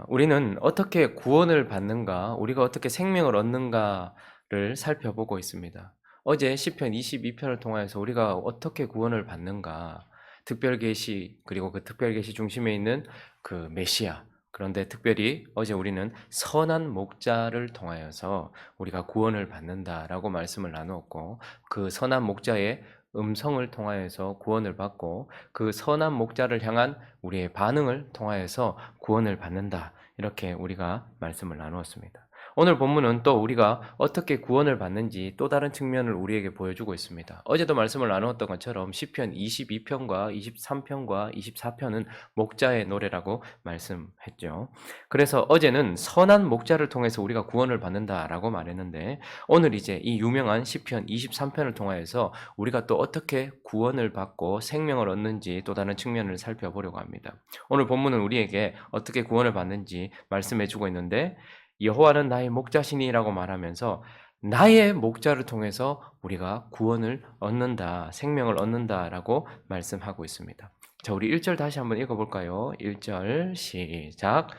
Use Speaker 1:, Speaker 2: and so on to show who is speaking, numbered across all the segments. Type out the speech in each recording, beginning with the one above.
Speaker 1: 우리는 어떻게 구원을 받는가, 우리가 어떻게 생명을 얻는가를 살펴보고 있습니다. 어제 시편 22편을 통해서 우리가 어떻게 구원을 받는가, 특별계시, 그리고 그 특별계시 중심에 있는 그 메시아, 그런데 특별히 어제 우리는 선한 목자를 통하여서 우리가 구원을 받는다라고 말씀을 나누었고, 그 선한 목자의 음성을 통하여서 구원을 받고, 그 선한 목자를 향한 우리의 반응을 통하여서 구원을 받는다. 이렇게 우리가 말씀을 나누었습니다. 오늘 본문은 또 우리가 어떻게 구원을 받는지 또 다른 측면을 우리에게 보여주고 있습니다. 어제도 말씀을 나누었던 것처럼 시편 22편과 23편과 24편은 목자의 노래라고 말씀했죠. 그래서 어제는 선한 목자를 통해서 우리가 구원을 받는다라고 말했는데, 오늘 이제 이 유명한 시편 23편을 통하여서 우리가 또 어떻게 구원을 받고 생명을 얻는지 또 다른 측면을 살펴보려고 합니다. 오늘 본문은 우리에게 어떻게 구원을 받는지 말씀해주고 있는데, 여호와는 나의 목자시니라고 말하면서 나의 목자를 통해서 우리가 구원을 얻는다, 생명을 얻는다라고 말씀하고 있습니다. 자, 우리 1절 다시 한번 읽어볼까요? 1절 시작.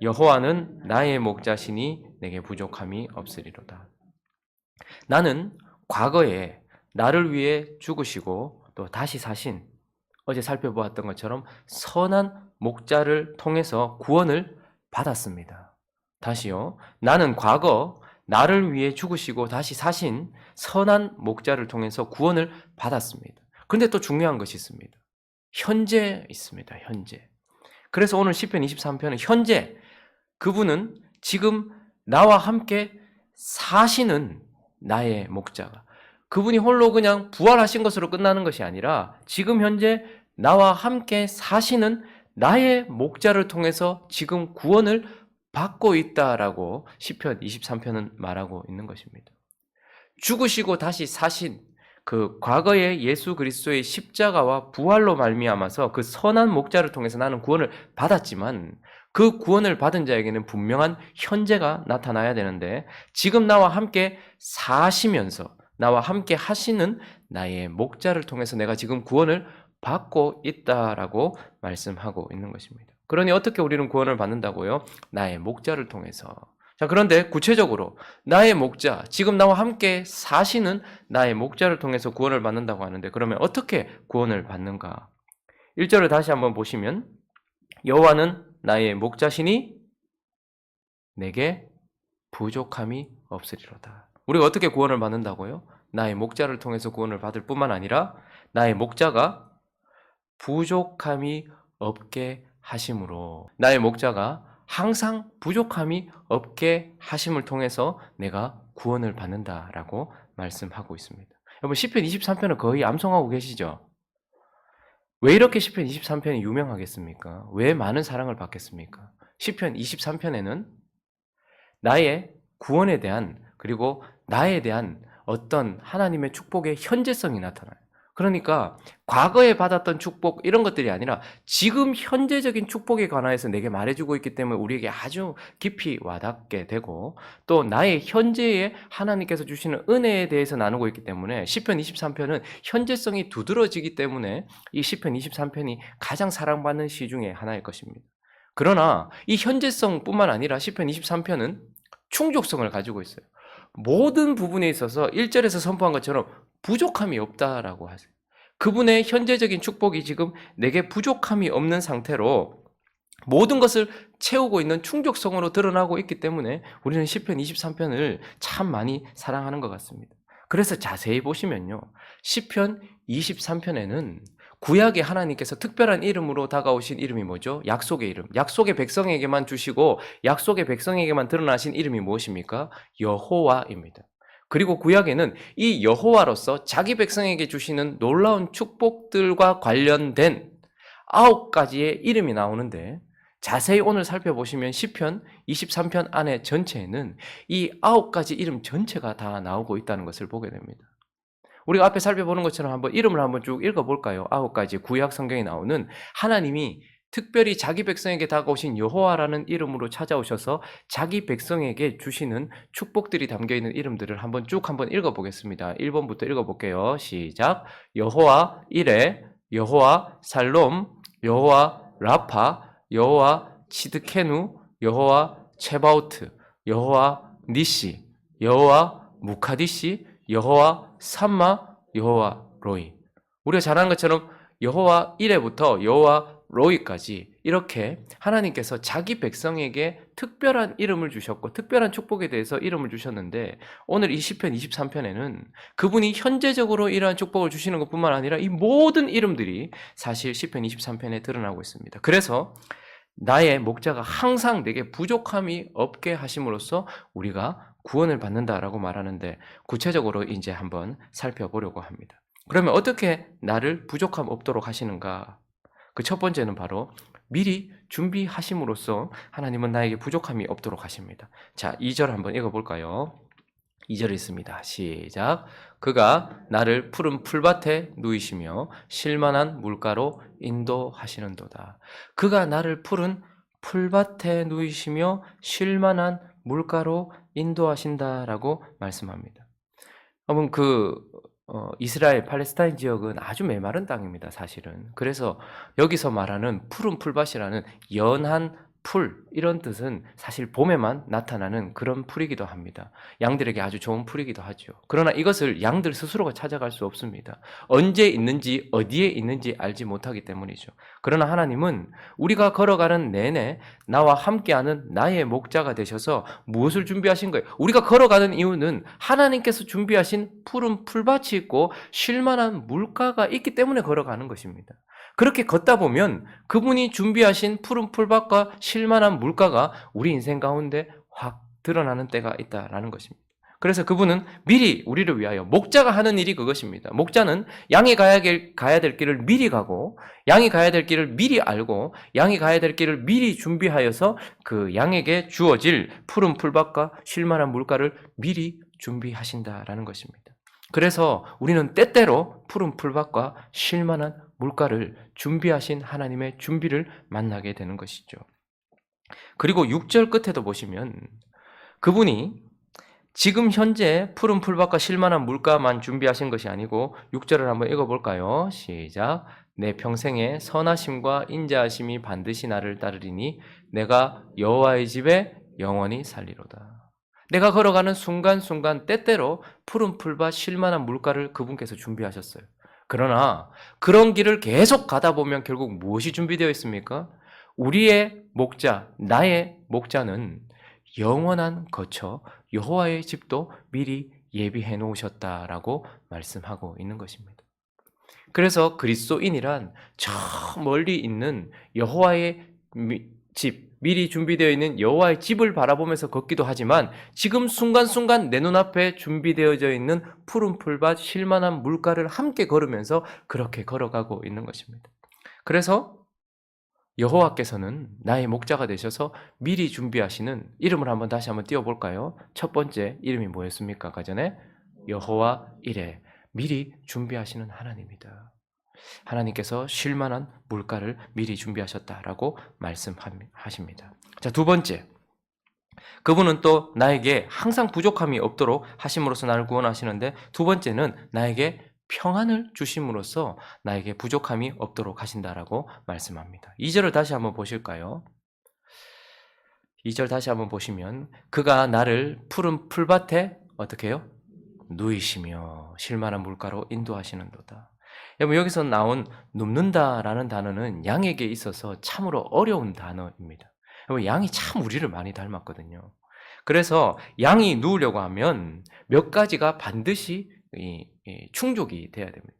Speaker 1: 여호와는 나의 목자시니 내게 부족함이 없으리로다. 나는 과거에 나를 위해 죽으시고 또 다시 사신, 어제 살펴보았던 것처럼 선한 목자를 통해서 구원을 받았습니다. 다시요. 나는 과거 나를 위해 죽으시고 다시 사신 선한 목자를 통해서 구원을 받았습니다. 그런데 또 중요한 것이 있습니다. 현재 있습니다. 현재. 그래서 오늘 시편 23편은 현재, 그분은 지금 나와 함께 사시는 나의 목자가, 그분이 홀로 그냥 부활하신 것으로 끝나는 것이 아니라 지금 현재 나와 함께 사시는 나의 목자를 통해서 지금 구원을 받고 있다라고 시편 23편은 말하고 있는 것입니다. 죽으시고 다시 사신 그 과거의 예수 그리스도의 십자가와 부활로 말미암아서 그 선한 목자를 통해서 나는 구원을 받았지만, 그 구원을 받은 자에게는 분명한 현재가 나타나야 되는데, 지금 나와 함께 사시면서 나와 함께 하시는 나의 목자를 통해서 내가 지금 구원을 받고 있다라고 말씀하고 있는 것입니다. 그러니 어떻게 우리는 구원을 받는다고요? 나의 목자를 통해서. 자, 그런데 구체적으로 나의 목자, 지금 나와 함께 사시는 나의 목자를 통해서 구원을 받는다고 하는데, 그러면 어떻게 구원을 받는가? 1절을 다시 한번 보시면 여호와는 나의 목자시니 내게 부족함이 없으리로다. 우리가 어떻게 구원을 받는다고요? 나의 목자를 통해서 구원을 받을 뿐만 아니라 나의 목자가 부족함이 없게 하심으로, 나의 목자가 항상 부족함이 없게 하심을 통해서 내가 구원을 받는다라고 말씀하고 있습니다. 여러분, 시편 23편을 거의 암송하고 계시죠? 왜 이렇게 시편 23편이 유명하겠습니까? 왜 많은 사랑을 받겠습니까? 시편 23편에는 나의 구원에 대한, 그리고 나에 대한 어떤 하나님의 축복의 현재성이 나타나요. 그러니까 과거에 받았던 축복 이런 것들이 아니라 지금 현재적인 축복에 관하여서 내게 말해주고 있기 때문에 우리에게 아주 깊이 와닿게 되고, 또 나의 현재에 하나님께서 주시는 은혜에 대해서 나누고 있기 때문에 시편 23편은 현재성이 두드러지기 때문에 이 시편 23편이 가장 사랑받는 시 중에 하나일 것입니다. 그러나 이 현재성뿐만 아니라 시편 23편은 충족성을 가지고 있어요. 모든 부분에 있어서 1절에서 선포한 것처럼 부족함이 없다라고 하세요. 그분의 현재적인 축복이 지금 내게 부족함이 없는 상태로 모든 것을 채우고 있는 충족성으로 드러나고 있기 때문에 우리는 시편 23편을 참 많이 사랑하는 것 같습니다. 그래서 자세히 보시면요, 시편 23편에는 구약의 하나님께서 특별한 이름으로 다가오신 이름이 뭐죠? 약속의 이름. 약속의 백성에게만 주시고 약속의 백성에게만 드러나신 이름이 무엇입니까? 여호와입니다. 그리고 구약에는 이 여호와로서 자기 백성에게 주시는 놀라운 축복들과 관련된 9가지의 이름이 나오는데, 자세히 오늘 살펴보시면 시편 23편 안에 전체에는 이 9가지 이름 전체가 다 나오고 있다는 것을 보게 됩니다. 우리가 앞에 살펴보는 것처럼 한번 이름을 한번 쭉 읽어볼까요? 9가지 구약 성경에 나오는 하나님이 특별히 자기 백성에게 다가오신 여호와라는 이름으로 찾아오셔서 자기 백성에게 주시는 축복들이 담겨있는 이름들을 한번 쭉 한번 읽어보겠습니다. 1번부터 읽어볼게요. 시작. 여호와 이레, 여호와 살롬, 여호와 라파, 여호와 치드케누, 여호와 체바우트, 여호와 니시, 여호와 무카디시, 여호와 삼마, 여호와 로이. 우리가 잘 아는 것처럼 여호와 이레부터 여호와 로이까지 이렇게 하나님께서 자기 백성에게 특별한 이름을 주셨고 특별한 축복에 대해서 이름을 주셨는데, 오늘 이 시편 23편에는 그분이 현재적으로 이러한 축복을 주시는 것뿐만 아니라 이 모든 이름들이 사실 시편 23편에 드러나고 있습니다. 그래서 나의 목자가 항상 내게 부족함이 없게 하심으로써 우리가 구원을 받는다라고 말하는데, 구체적으로 이제 한번 살펴보려고 합니다. 그러면 어떻게 나를 부족함 없도록 하시는가? 그 첫 번째는 바로 미리 준비하심으로써 하나님은 나에게 부족함이 없도록 하십니다. 자, 2절 한번 읽어볼까요? 2절에 있습니다. 시작. 그가 나를 푸른 풀밭에 누이시며 쉴만한 물가로 인도하시는도다. 그가 나를 푸른 풀밭에 누이시며 쉴만한 물가로 인도하신다라고 말씀합니다. 여러분, 이스라엘 팔레스타인 지역은 아주 메마른 땅입니다, 사실은. 그래서 여기서 말하는 푸른 풀밭이라는 연한 풀, 이런 뜻은 사실 봄에만 나타나는 그런 풀이기도 합니다. 양들에게 아주 좋은 풀이기도 하죠. 그러나 이것을 양들 스스로가 찾아갈 수 없습니다. 언제 있는지 어디에 있는지 알지 못하기 때문이죠. 그러나 하나님은 우리가 걸어가는 내내 나와 함께하는 나의 목자가 되셔서 무엇을 준비하신 거예요? 우리가 걸어가는 이유는 하나님께서 준비하신 푸른 풀밭이 있고 쉴만한 물가가 있기 때문에 걸어가는 것입니다. 그렇게 걷다 보면 그분이 준비하신 푸른 풀밭과 쉴만한 물가가 우리 인생 가운데 확 드러나는 때가 있다라는 것입니다. 그래서 그분은 미리 우리를 위하여, 목자가 하는 일이 그것입니다. 목자는 양이 가야 될 길을 미리 가고, 양이 가야 될 길을 미리 알고, 양이 가야 될 길을 미리 준비하여서 그 양에게 주어질 푸른 풀밭과 쉴만한 물가를 미리 준비하신다라는 것입니다. 그래서 우리는 때때로 푸른 풀밭과 쉴만한 물가를 준비하신 하나님의 준비를 만나게 되는 것이죠. 그리고 6절 끝에도 보시면 그분이 지금 현재 푸른 풀밭과 쉴만한 물가만 준비하신 것이 아니고, 6절을 한번 읽어볼까요? 시작. 내 평생에 선하심과 인자하심이 반드시 나를 따르리니 내가 여호와의 집에 영원히 살리로다. 내가 걸어가는 순간순간 때때로 푸른 풀밭 쉴만한 물가를 그분께서 준비하셨어요. 그러나 그런 길을 계속 가다 보면 결국 무엇이 준비되어 있습니까? 우리의 목자, 나의 목자는 영원한 거처 여호와의 집도 미리 예비해 놓으셨다라고 말씀하고 있는 것입니다. 그래서 그리스도인이란 저 멀리 있는 여호와의 집, 미리 준비되어 있는 여호와의 집을 바라보면서 걷기도 하지만, 지금 순간순간 내 눈앞에 준비되어져 있는 푸른 풀밭 쉴만한 물가를 함께 걸으면서 그렇게 걸어가고 있는 것입니다. 그래서 여호와께서는 나의 목자가 되셔서 미리 준비하시는 이름을 다시 한번 띄워볼까요? 첫 번째 이름이 뭐였습니까? 아까 전에 여호와 이레, 미리 준비하시는 하나님이다. 하나님께서 쉴만한 물가를 미리 준비하셨다라고 말씀하십니다. 자, 두 번째, 그분은 또 나에게 항상 부족함이 없도록 하심으로써 나를 구원하시는데, 두 번째는 나에게 평안을 주심으로써 나에게 부족함이 없도록 하신다라고 말씀합니다. 2절을 다시 한번 보실까요? 2절 다시 한번 보시면 그가 나를 푸른 풀밭에 어떻게 해요? 누이시며 쉴만한 물가로 인도하시는도다. 여러분, 여기서 나온 눕는다라는 단어는 양에게 있어서 참으로 어려운 단어입니다. 여러분, 양이 참 우리를 많이 닮았거든요. 그래서 양이 누우려고 하면 몇 가지가 반드시 충족이 돼야 됩니다.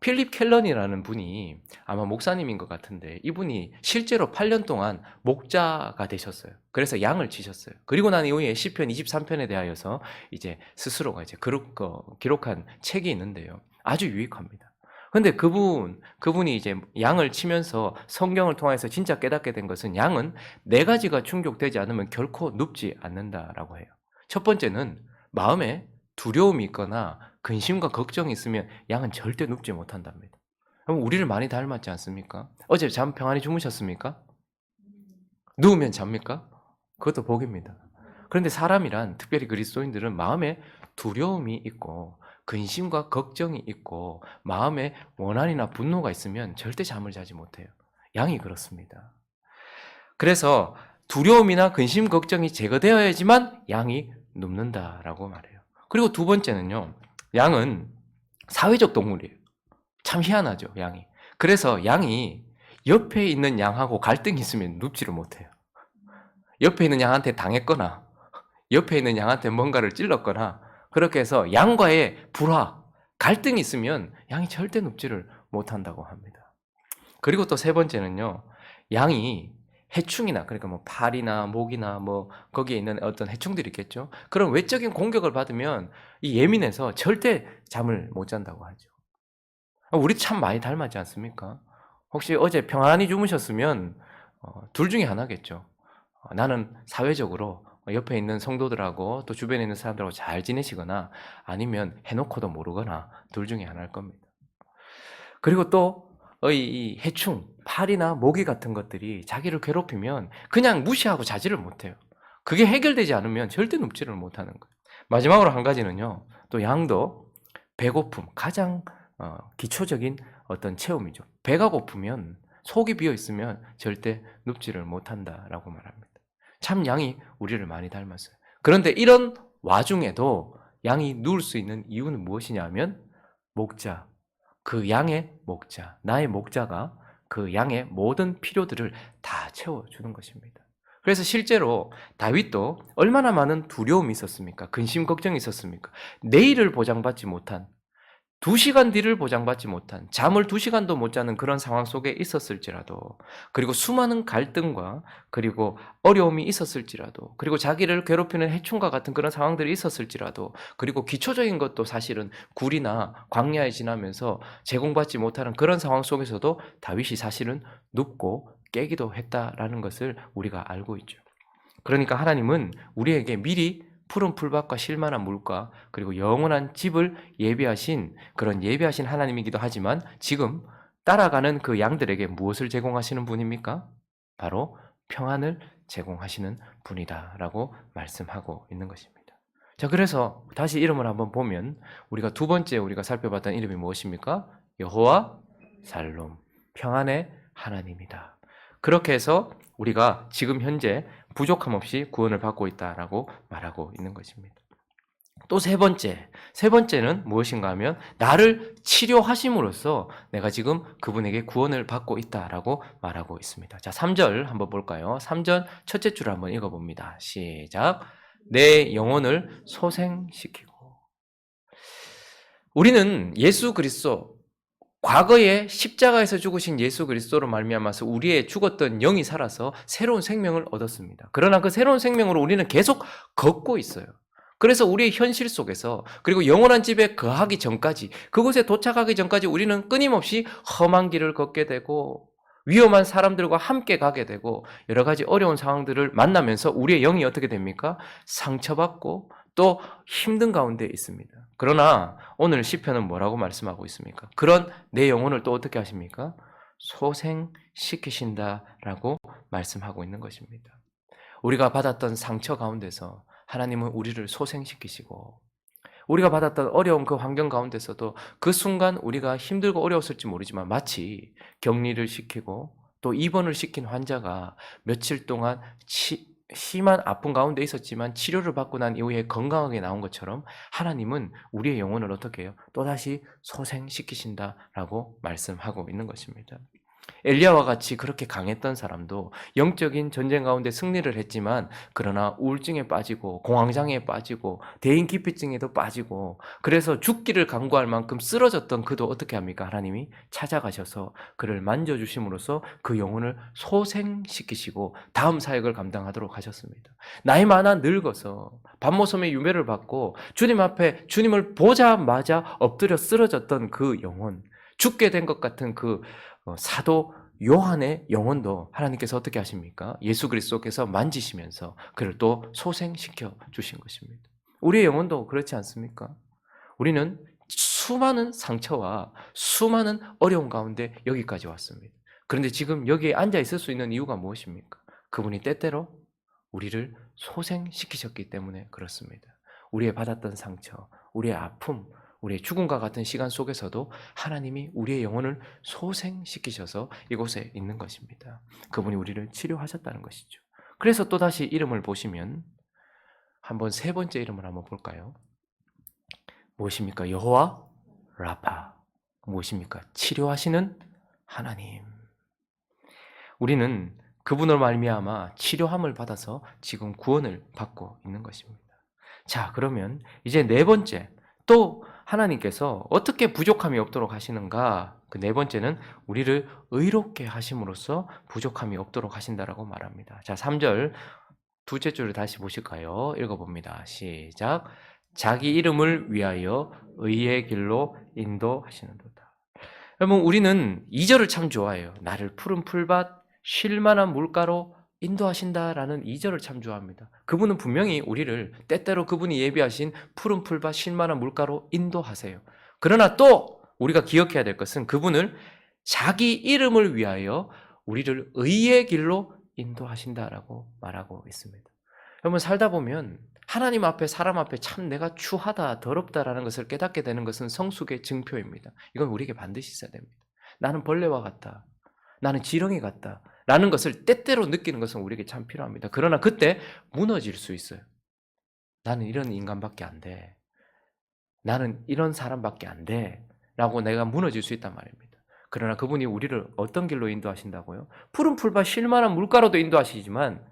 Speaker 1: 필립 켈런이라는 분이 아마 목사님인 것 같은데, 이분이 실제로 8년 동안 목자가 되셨어요. 그래서 양을 치셨어요. 그리고 난 이후에 시편 23편에 대하여서 이제 스스로가 이제 기록한 책이 있는데요. 아주 유익합니다. 근데 그분이 이제 양을 치면서 성경을 통해서 진짜 깨닫게 된 것은, 양은 네 가지가 충족되지 않으면 결코 눕지 않는다라고 해요. 첫 번째는 마음에 두려움이 있거나 근심과 걱정이 있으면 양은 절대 눕지 못한답니다. 그럼 우리를 많이 닮았지 않습니까? 어제 잠 평안히 주무셨습니까? 누우면 잡니까? 그것도 복입니다. 그런데 사람이란, 특별히 그리스도인들은 마음에 두려움이 있고 근심과 걱정이 있고 마음에 원한이나 분노가 있으면 절대 잠을 자지 못해요. 양이 그렇습니다. 그래서 두려움이나 근심, 걱정이 제거되어야지만 양이 눕는다라고 말해요. 그리고 두 번째는요. 양은 사회적 동물이에요. 참 희한하죠, 양이. 그래서 양이 옆에 있는 양하고 갈등이 있으면 눕지를 못해요. 옆에 있는 양한테 당했거나 옆에 있는 양한테 뭔가를 찔렀거나 그렇게 해서 양과의 불화, 갈등이 있으면 양이 절대 눕지를 못한다고 합니다. 그리고 또 세 번째는요. 양이 해충이나 그러니까 뭐 파리나 목이나 뭐 거기에 있는 어떤 해충들이 있겠죠. 그런 외적인 공격을 받으면 이 예민해서 절대 잠을 못 잔다고 하죠. 우리 참 많이 닮았지 않습니까? 혹시 어제 평안히 주무셨으면 둘 중에 하나겠죠. 나는 사회적으로 옆에 있는 성도들하고 또 주변에 있는 사람들하고 잘 지내시거나 아니면 해놓고도 모르거나 둘 중에 하나일 겁니다. 그리고 또 이 해충, 파리나 모기 같은 것들이 자기를 괴롭히면 그냥 무시하고 자지를 못해요. 그게 해결되지 않으면 절대 눕지를 못하는 거예요. 마지막으로 한 가지는요. 또 양도 배고픔, 가장 기초적인 어떤 체험이죠. 배가 고프면 속이 비어 있으면 절대 눕지를 못한다라고 말합니다. 참 양이 우리를 많이 닮았어요. 그런데 이런 와중에도 양이 누울 수 있는 이유는 무엇이냐면 목자, 그 양의 목자, 나의 목자가 그 양의 모든 필요들을 다 채워주는 것입니다. 그래서 실제로 다윗도 얼마나 많은 두려움이 있었습니까? 근심 걱정이 있었습니까? 내일을 보장받지 못한 2시간 뒤를 보장받지 못한 잠을 2시간도 못 자는 그런 상황 속에 있었을지라도 그리고 수많은 갈등과 그리고 어려움이 있었을지라도 그리고 자기를 괴롭히는 해충과 같은 그런 상황들이 있었을지라도 그리고 기초적인 것도 사실은 굴이나 광야에 지나면서 제공받지 못하는 그런 상황 속에서도 다윗이 사실은 눕고 깨기도 했다라는 것을 우리가 알고 있죠. 그러니까 하나님은 우리에게 미리 푸른 풀밭과 실만한 물과 그리고 영원한 집을 예비하신 그런 예비하신 하나님이기도 하지만 지금 따라가는 그 양들에게 무엇을 제공하시는 분입니까? 바로 평안을 제공하시는 분이다라고 말씀하고 있는 것입니다. 자, 그래서 다시 이름을 한번 보면 우리가 두 번째 우리가 살펴봤던 이름이 무엇입니까? 여호와 살롬, 평안의 하나님이다. 그렇게 해서 우리가 지금 현재 부족함 없이 구원을 받고 있다라고 말하고 있는 것입니다. 또 세 번째는 무엇인가 하면 나를 치료하심으로써 내가 지금 그분에게 구원을 받고 있다라고 말하고 있습니다. 자, 3절 한번 볼까요? 3절 첫째 줄을 한번 읽어봅니다. 시작. 내 영혼을 소생시키고. 우리는 예수 그리스도 과거에 십자가에서 죽으신 예수 그리스도로 말미암아서 우리의 죽었던 영이 살아서 새로운 생명을 얻었습니다. 그러나 그 새로운 생명으로 우리는 계속 걷고 있어요. 그래서 우리의 현실 속에서 그리고 영원한 집에 거하기 전까지 그곳에 도착하기 전까지 우리는 끊임없이 험한 길을 걷게 되고 위험한 사람들과 함께 가게 되고 여러 가지 어려운 상황들을 만나면서 우리의 영이 어떻게 됩니까? 상처받고 또 힘든 가운데 있습니다. 그러나 오늘 시편은 뭐라고 말씀하고 있습니까? 그런 내 영혼을 또 어떻게 하십니까? 소생시키신다라고 말씀하고 있는 것입니다. 우리가 받았던 상처 가운데서 하나님은 우리를 소생시키시고 우리가 받았던 어려운 그 환경 가운데서도 그 순간 우리가 힘들고 어려웠을지 모르지만 마치 격리를 시키고 또 입원을 시킨 환자가 며칠 동안 심한 아픔 가운데 있었지만 치료를 받고 난 이후에 건강하게 나온 것처럼 하나님은 우리의 영혼을 어떻게 해요? 또다시 소생시키신다라고 말씀하고 있는 것입니다. 엘리야와 같이 그렇게 강했던 사람도 영적인 전쟁 가운데 승리를 했지만 그러나 우울증에 빠지고 공황장애에 빠지고 대인기피증에도 빠지고 그래서 죽기를 간구할 만큼 쓰러졌던 그도 어떻게 합니까? 하나님이 찾아가셔서 그를 만져주심으로써 그 영혼을 소생시키시고 다음 사역을 감당하도록 하셨습니다. 나이 많아 늙어서 밤모섬의 유배를 받고 주님 앞에 주님을 보자마자 엎드려 쓰러졌던 그 영혼 죽게 된 것 같은 그 사도 요한의 영혼도 하나님께서 어떻게 하십니까? 예수 그리스도께서 만지시면서 그를 또 소생시켜 주신 것입니다. 우리의 영혼도 그렇지 않습니까? 우리는 수많은 상처와 수많은 어려움 가운데 여기까지 왔습니다. 그런데 지금 여기에 앉아 있을 수 있는 이유가 무엇입니까? 그분이 때때로 우리를 소생시키셨기 때문에 그렇습니다. 우리의 받았던 상처, 우리의 아픔, 우리의 죽음과 같은 시간 속에서도 하나님이 우리의 영혼을 소생시키셔서 이곳에 있는 것입니다. 그분이 우리를 치료하셨다는 것이죠. 그래서 또다시 이름을 보시면 한번 세 번째 이름을 한번 볼까요? 무엇입니까? 여호와 라파. 무엇입니까? 치료하시는 하나님. 우리는 그분을 말미암아 치료함을 받아서 지금 구원을 받고 있는 것입니다. 자, 그러면 이제 네 번째, 또 하나님께서 어떻게 부족함이 없도록 하시는가? 그 네 번째는 우리를 의롭게 하심으로써 부족함이 없도록 하신다라고 말합니다. 자, 3절 두째 줄을 다시 보실까요? 읽어봅니다. 시작. 자기 이름을 위하여 의의 길로 인도하시는도다. 여러분, 우리는 2절을 참 좋아해요. 나를 푸른 풀밭 쉴 만한 물가로 인도하신다라는 2절을 참 좋아합니다. 그분은 분명히 우리를 때때로 그분이 예비하신 푸른 풀밭 쉴 만한 물가로 인도하세요. 그러나 또 우리가 기억해야 될 것은 그분을 자기 이름을 위하여 우리를 의의 길로 인도하신다라고 말하고 있습니다. 여러분, 살다 보면 하나님 앞에 사람 앞에 참 내가 추하다 더럽다라는 것을 깨닫게 되는 것은 성숙의 증표입니다. 이건 우리에게 반드시 있어야 됩니다. 나는 벌레와 같다. 나는 지렁이 같다. 라는 것을 때때로 느끼는 것은 우리에게 참 필요합니다. 그러나 그때 무너질 수 있어요. 나는 이런 인간밖에 안 돼. 나는 이런 사람밖에 안 돼. 라고 내가 무너질 수 있단 말입니다. 그러나 그분이 우리를 어떤 길로 인도하신다고요? 푸른 풀밭 쉴 만한 물가로도 인도하시지만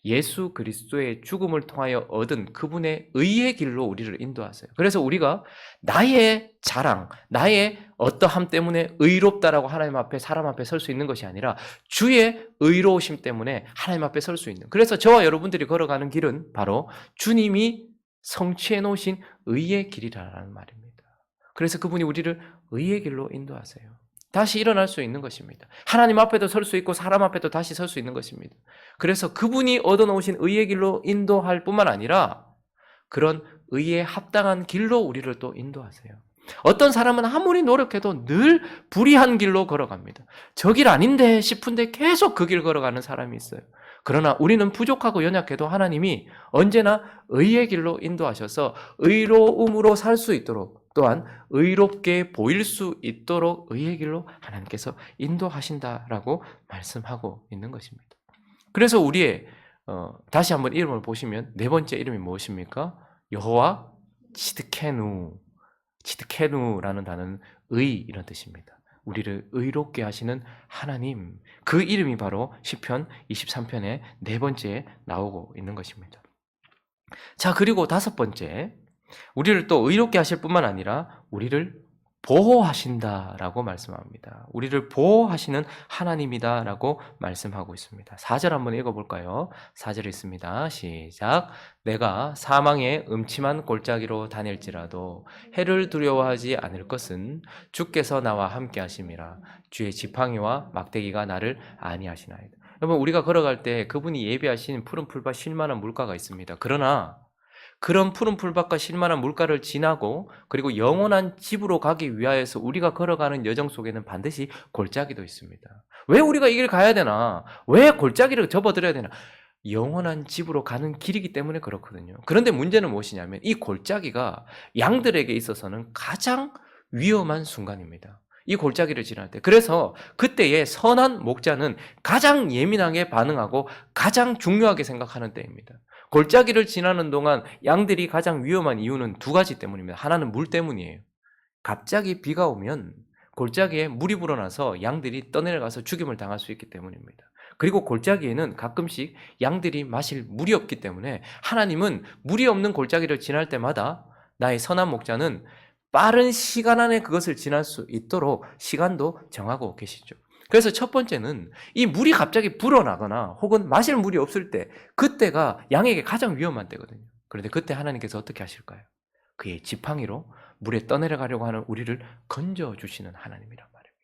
Speaker 1: 예수 그리스도의 죽음을 통하여 얻은 그분의 의의 길로 우리를 인도하세요. 그래서 우리가 나의 자랑, 나의 어떠함 때문에 의롭다라고 하나님 앞에 사람 앞에 설 수 있는 것이 아니라 주의 의로우심 때문에 하나님 앞에 설 수 있는, 그래서 저와 여러분들이 걸어가는 길은 바로 주님이 성취해 놓으신 의의 길이라는 말입니다. 그래서 그분이 우리를 의의 길로 인도하세요. 다시 일어날 수 있는 것입니다. 하나님 앞에도 설 수 있고 사람 앞에도 다시 설 수 있는 것입니다. 그래서 그분이 얻어놓으신 의의 길로 인도할 뿐만 아니라 그런 의에 합당한 길로 우리를 또 인도하세요. 어떤 사람은 아무리 노력해도 늘 불의한 길로 걸어갑니다. 저 길 아닌데 싶은데 계속 그 길 걸어가는 사람이 있어요. 그러나 우리는 부족하고 연약해도 하나님이 언제나 의의 길로 인도하셔서 의로움으로 살 수 있도록, 또한 의롭게 보일 수 있도록 의의 길로 하나님께서 인도하신다라고 말씀하고 있는 것입니다. 그래서 우리의 다시 한번 이름을 보시면 네 번째 이름이 무엇입니까? 여호와 치드케누. 치드케누라는 단어는 의 이런 뜻입니다. 우리를 의롭게 하시는 하나님, 그 이름이 바로 시편 23편의 네 번째에 나오고 있는 것입니다. 자, 그리고 다섯 번째, 우리를 또 의롭게 하실 뿐만 아니라 우리를 보호하신다라고 말씀합니다. 우리를 보호하시는 하나님이다라고 말씀하고 있습니다. 4절 한번 읽어볼까요? 4절 있습니다. 시작. 내가 사망의 음침한 골짜기로 다닐지라도 해를 두려워하지 않을 것은 주께서 나와 함께 하심이라. 주의 지팡이와 막대기가 나를 안위하시나이다. 여러분, 우리가 걸어갈 때 그분이 예비하신 푸른 풀밭 쉴 만한 물가가 있습니다. 그러나 그런 푸른 풀밭과 쉴만한 물가를 지나고 그리고 영원한 집으로 가기 위하여서 우리가 걸어가는 여정 속에는 반드시 골짜기도 있습니다. 왜 우리가 이 길 가야 되나? 왜 골짜기를 접어들어야 되나? 영원한 집으로 가는 길이기 때문에 그렇거든요. 그런데 문제는 무엇이냐면 이 골짜기가 양들에게 있어서는 가장 위험한 순간입니다. 이 골짜기를 지날 때. 그래서 그때의 선한 목자는 가장 예민하게 반응하고 가장 중요하게 생각하는 때입니다. 골짜기를 지나는 동안 양들이 가장 위험한 이유는 두 가지 때문입니다. 하나는 물 때문이에요. 갑자기 비가 오면 골짜기에 물이 불어나서 양들이 떠내려가서 죽임을 당할 수 있기 때문입니다. 그리고 골짜기에는 가끔씩 양들이 마실 물이 없기 때문에 하나님은 물이 없는 골짜기를 지날 때마다 나의 선한 목자는 빠른 시간 안에 그것을 지날 수 있도록 시간도 정하고 계시죠. 그래서 첫 번째는 이 물이 갑자기 불어나거나 혹은 마실 물이 없을 때, 그때가 양에게 가장 위험한 때거든요. 그런데 그때 하나님께서 어떻게 하실까요? 그의 지팡이로 물에 떠내려가려고 하는 우리를 건져주시는 하나님이란 말입니다.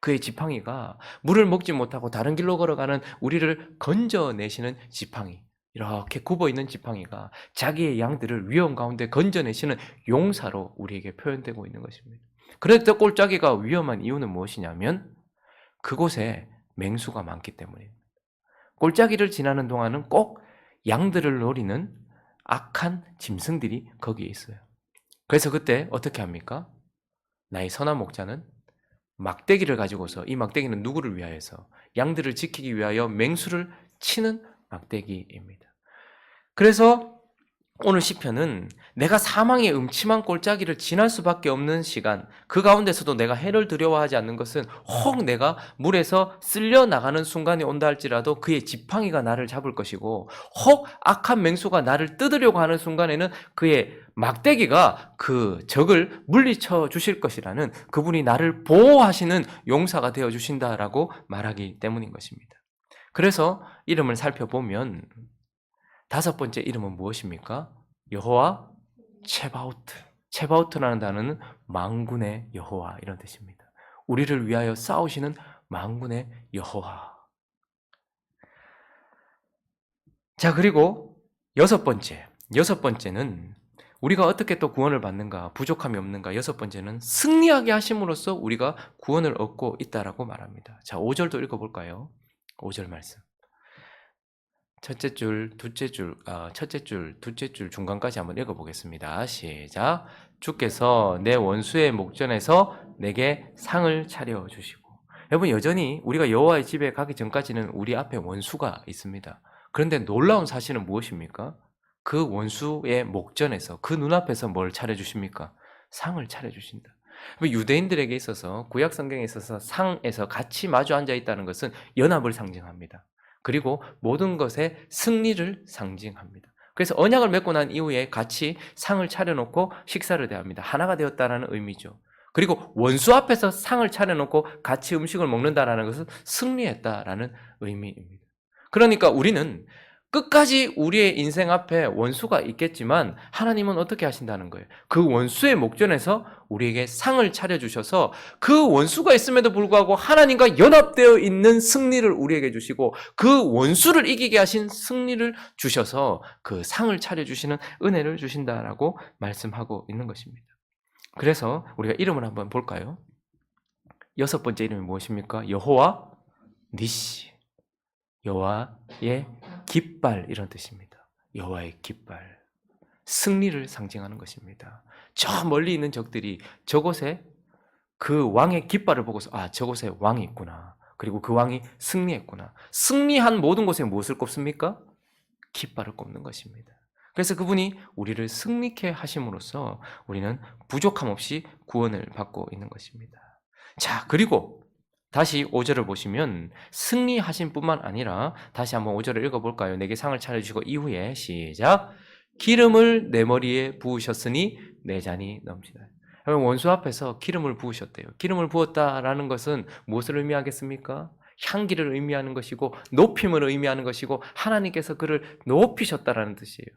Speaker 1: 그의 지팡이가 물을 먹지 못하고 다른 길로 걸어가는 우리를 건져내시는 지팡이, 이렇게 굽어있는 지팡이가 자기의 양들을 위험 가운데 건져내시는 용사로 우리에게 표현되고 있는 것입니다. 그래서 골짜기가 위험한 이유는 무엇이냐면 그곳에 맹수가 많기 때문입니다. 골짜기를 지나는 동안은 꼭 양들을 노리는 악한 짐승들이 거기에 있어요. 그래서 그때 어떻게 합니까? 나의 선한 목자는 막대기를 가지고서, 이 막대기는 누구를 위하여서? 양들을 지키기 위하여 맹수를 치는 막대기입니다. 그래서 오늘 시편은 내가 사망의 음침한 골짜기를 지날 수밖에 없는 시간, 그 가운데서도 내가 해를 두려워하지 않는 것은 혹 내가 물에서 쓸려 나가는 순간이 온다 할지라도 그의 지팡이가 나를 잡을 것이고, 혹 악한 맹수가 나를 뜯으려고 하는 순간에는 그의 막대기가 그 적을 물리쳐 주실 것이라는, 그분이 나를 보호하시는 용사가 되어 주신다라고 말하기 때문인 것입니다. 그래서 이름을 살펴보면 다섯 번째 이름은 무엇입니까? 여호와 체바오트. 체바오트라는 단어는 만군의 여호와 이런 뜻입니다. 우리를 위하여 싸우시는 만군의 여호와. 자, 그리고 여섯 번째는 우리가 어떻게 또 구원을 받는가, 부족함이 없는가. 여섯 번째는 승리하게 하심으로써 우리가 구원을 얻고 있다라고 말합니다. 자, 5절도 읽어볼까요? 5절 말씀. 첫째 줄, 둘째 줄 중간까지 한번 읽어보겠습니다. 시작. 주께서 내 원수의 목전에서 내게 상을 차려주시고. 여러분, 여전히 우리가 여호와의 집에 가기 전까지는 우리 앞에 원수가 있습니다. 그런데 놀라운 사실은 무엇입니까? 그 원수의 목전에서, 그 눈앞에서 뭘 차려주십니까? 상을 차려주신다. 유대인들에게 있어서, 구약 성경에 있어서 상에서 같이 마주 앉아 있다는 것은 연합을 상징합니다. 그리고 모든 것의 승리를 상징합니다. 그래서 언약을 맺고 난 이후에 같이 상을 차려놓고 식사를 대합니다. 하나가 되었다는 의미죠. 그리고 원수 앞에서 상을 차려놓고 같이 음식을 먹는다는 것은 승리했다라는 의미입니다. 그러니까 우리는 끝까지 우리의 인생 앞에 원수가 있겠지만 하나님은 어떻게 하신다는 거예요? 그 원수의 목전에서 우리에게 상을 차려주셔서 그 원수가 있음에도 불구하고 하나님과 연합되어 있는 승리를 우리에게 주시고, 그 원수를 이기게 하신 승리를 주셔서 그 상을 차려주시는 은혜를 주신다라고 말씀하고 있는 것입니다. 그래서 우리가 이름을 한번 볼까요? 여섯 번째 이름이 무엇입니까? 여호와 니시. 여호와의 깃발, 이런 뜻입니다. 여호와의 깃발, 승리를 상징하는 것입니다. 저 멀리 있는 적들이 저곳에 그 왕의 깃발을 보고서 저곳에 왕이 있구나, 그리고 그 왕이 승리했구나. 승리한 모든 곳에 무엇을 꼽습니까? 깃발을 꼽는 것입니다. 그래서 그분이 우리를 승리케 하심으로써 우리는 부족함 없이 구원을 받고 있는 것입니다. 자, 그리고 다시 5절을 보시면 승리하신 뿐만 아니라, 다시 한번 5절을 읽어볼까요? 내게 상을 차려주시고 이후에 시작. 기름을 내 머리에 부으셨으니 내 잔이 넘치다. 원수 앞에서 기름을 부으셨대요. 기름을 부었다라는 것은 무엇을 의미하겠습니까? 향기를 의미하는 것이고 높임을 의미하는 것이고, 하나님께서 그를 높이셨다라는 뜻이에요.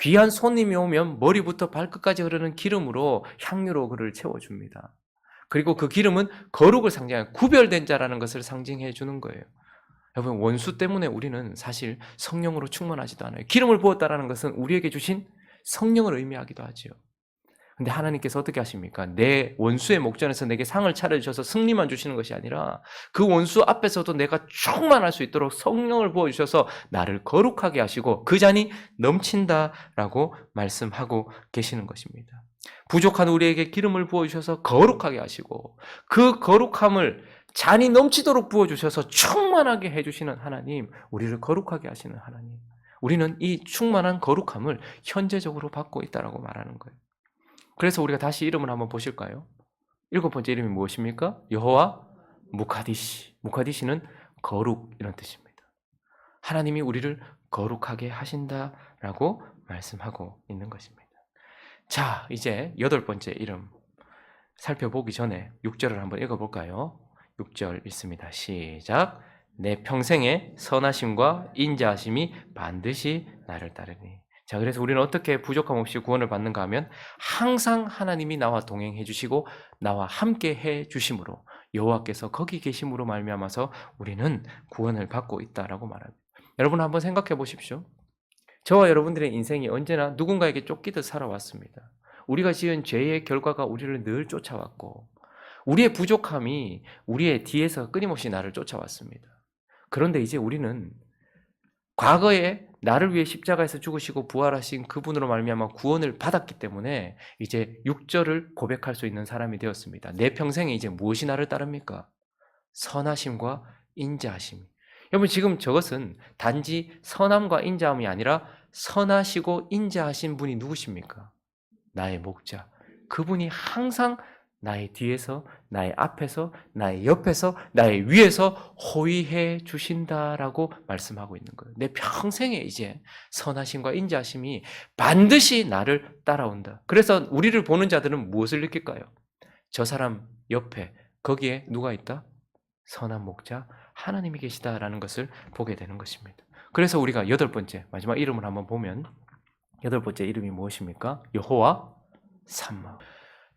Speaker 1: 귀한 손님이 오면 머리부터 발끝까지 흐르는 기름으로, 향유로 그를 채워줍니다. 그리고 그 기름은 거룩을 상징하는, 구별된 자라는 것을 상징해 주는 거예요. 여러분, 원수 때문에 우리는 사실 성령으로 충만하지도 않아요. 기름을 부었다라는 것은 우리에게 주신 성령을 의미하기도 하죠. 근데 하나님께서 어떻게 하십니까? 내 원수의 목전에서 내게 상을 차려주셔서 승리만 주시는 것이 아니라 그 원수 앞에서도 내가 충만할 수 있도록 성령을 부어주셔서 나를 거룩하게 하시고 그 잔이 넘친다라고 말씀하고 계시는 것입니다. 부족한 우리에게 기름을 부어주셔서 거룩하게 하시고, 그 거룩함을 잔이 넘치도록 부어주셔서 충만하게 해주시는 하나님, 우리를 거룩하게 하시는 하나님, 우리는 이 충만한 거룩함을 현재적으로 받고 있다라고 말하는 거예요. 그래서 우리가 다시 이름을 한번 보실까요? 일곱 번째 이름이 무엇입니까? 여호와 무카디시. 무카디시는 거룩, 이런 뜻입니다. 하나님이 우리를 거룩하게 하신다라고 말씀하고 있는 것입니다. 자, 이제 여덟 번째 이름 살펴보기 전에 6절을 한번 읽어볼까요? 6절 읽습니다. 시작. 내 평생의 선하심과 인자하심이 반드시 나를 따르니. 자, 그래서 우리는 어떻게 부족함 없이 구원을 받는가 하면, 항상 하나님이 나와 동행해 주시고 나와 함께 해 주심으로, 여호와께서 거기 계심으로 말미암아서 우리는 구원을 받고 있다라고 말합니다. 여러분, 한번 생각해 보십시오. 저와 여러분들의 인생이 언제나 누군가에게 쫓기듯 살아왔습니다. 우리가 지은 죄의 결과가 우리를 늘 쫓아왔고, 우리의 부족함이 우리의 뒤에서 끊임없이 나를 쫓아왔습니다. 그런데 이제 우리는 과거에 나를 위해 십자가에서 죽으시고 부활하신 그분으로 말미암아 구원을 받았기 때문에 이제 6절을 고백할 수 있는 사람이 되었습니다. 내 평생에 이제 무엇이 나를 따릅니까? 선하심과 인자하심. 여러분 지금 저것은 단지 선함과 인자함이 아니라 선하시고 인자하신 분이 누구십니까? 나의 목자. 그분이 항상 나의 뒤에서, 나의 앞에서, 나의 옆에서, 나의 위에서 호위해 주신다라고 말씀하고 있는 거예요. 내 평생에 이제 선하심과 인자하심이 반드시 나를 따라온다. 그래서 우리를 보는 자들은 무엇을 느낄까요? 저 사람 옆에 거기에 누가 있다? 선한 목자 하나님이 계시다라는 것을 보게 되는 것입니다. 그래서 우리가 8번째 마지막 이름을 한번 보면 8번째 이름이 무엇입니까? 여호와 삼마.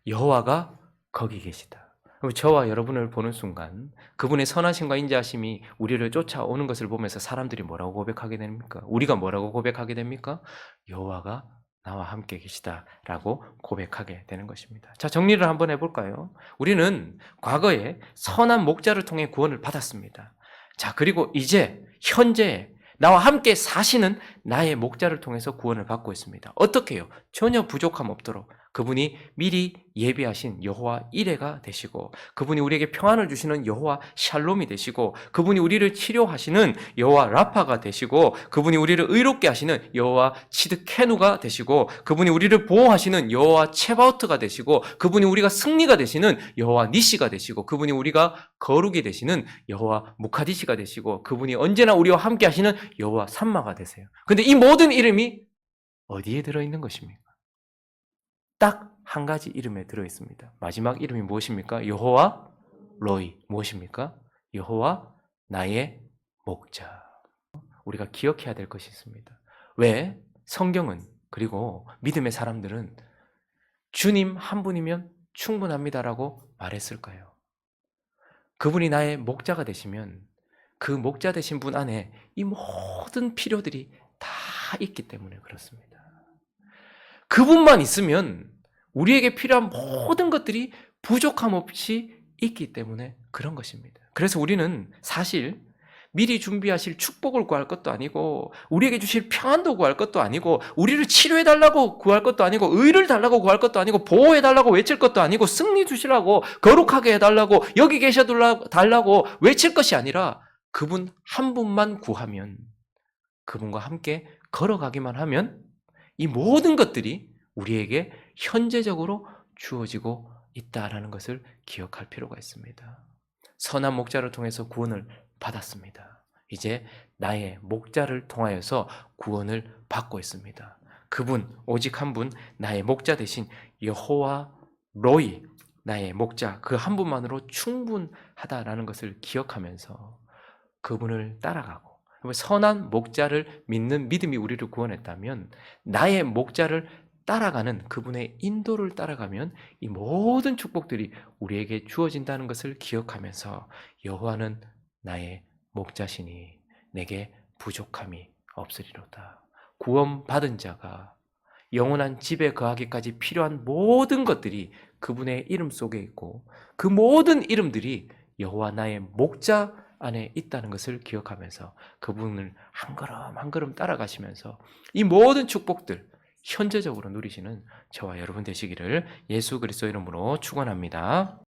Speaker 1: 여호와가 거기 계시다. 저와 여러분을 보는 순간 그분의 선하심과 인자하심이 우리를 쫓아오는 것을 보면서 사람들이 뭐라고 고백하게 됩니까? 우리가 뭐라고 고백하게 됩니까? 여호와가 나와 함께 계시다라고 고백하게 되는 것입니다. 자, 정리를 한번 해볼까요? 우리는 과거에 선한 목자를 통해 구원을 받았습니다. 자, 그리고 이제 현재 나와 함께 사시는 나의 목자를 통해서 구원을 받고 있습니다. 어떻게 해요? 전혀 부족함 없도록 그분이 미리 예비하신 여호와 이레가 되시고 그분이 우리에게 평안을 주시는 여호와 샬롬이 되시고 그분이 우리를 치료하시는 여호와 라파가 되시고 그분이 우리를 의롭게 하시는 여호와 치드케누가 되시고 그분이 우리를 보호하시는 여호와 체바오트가 되시고 그분이 우리가 승리가 되시는 여호와 니시가 되시고 그분이 우리가 거룩이 되시는 여호와 무카디시가 되시고 그분이 언제나 우리와 함께 하시는 여호와 삼마가 되세요. 근데 이 모든 이름이 어디에 들어있는 것입니까? 딱 한 가지 이름에 들어있습니다. 마지막 이름이 무엇입니까? 여호와 로이. 무엇입니까? 여호와 나의 목자. 우리가 기억해야 될 것이 있습니다. 왜 성경은 그리고 믿음의 사람들은 주님 한 분이면 충분합니다라고 말했을까요? 그분이 나의 목자가 되시면 그 목자 되신 분 안에 이 모든 필요들이 다 있기 때문에 그렇습니다. 그분만 있으면 우리에게 필요한 모든 것들이 부족함 없이 있기 때문에 그런 것입니다. 그래서 우리는 사실 미리 준비하실 축복을 구할 것도 아니고 우리에게 주실 평안도 구할 것도 아니고 우리를 치료해달라고 구할 것도 아니고 의를 달라고 구할 것도 아니고 보호해달라고 외칠 것도 아니고 승리 주시라고 거룩하게 해달라고 여기 계셔달라고 외칠 것이 아니라 그분 한 분만 구하면 그분과 함께 걸어가기만 하면 이 모든 것들이 우리에게 현재적으로 주어지고 있다라는 것을 기억할 필요가 있습니다. 선한 목자를 통해서 구원을 받았습니다. 이제 나의 목자를 통하여서 구원을 받고 있습니다. 그분, 오직 한 분, 나의 목자 대신 여호와 로이, 나의 목자, 그 한 분만으로 충분하다라는 것을 기억하면서 그분을 따라가고 선한 목자를 믿는 믿음이 우리를 구원했다면 나의 목자를 따라가는 그분의 인도를 따라가면 이 모든 축복들이 우리에게 주어진다는 것을 기억하면서 여호와는 나의 목자시니 내게 부족함이 없으리로다. 구원받은 자가 영원한 집에 거하기까지 필요한 모든 것들이 그분의 이름 속에 있고 그 모든 이름들이 여호와 나의 목자 안에 있다는 것을 기억하면서 그분을 한 걸음 한 걸음 따라가시면서 이 모든 축복들 현재적으로 누리시는 저와 여러분 되시기를 예수 그리스도 이름으로 축원합니다.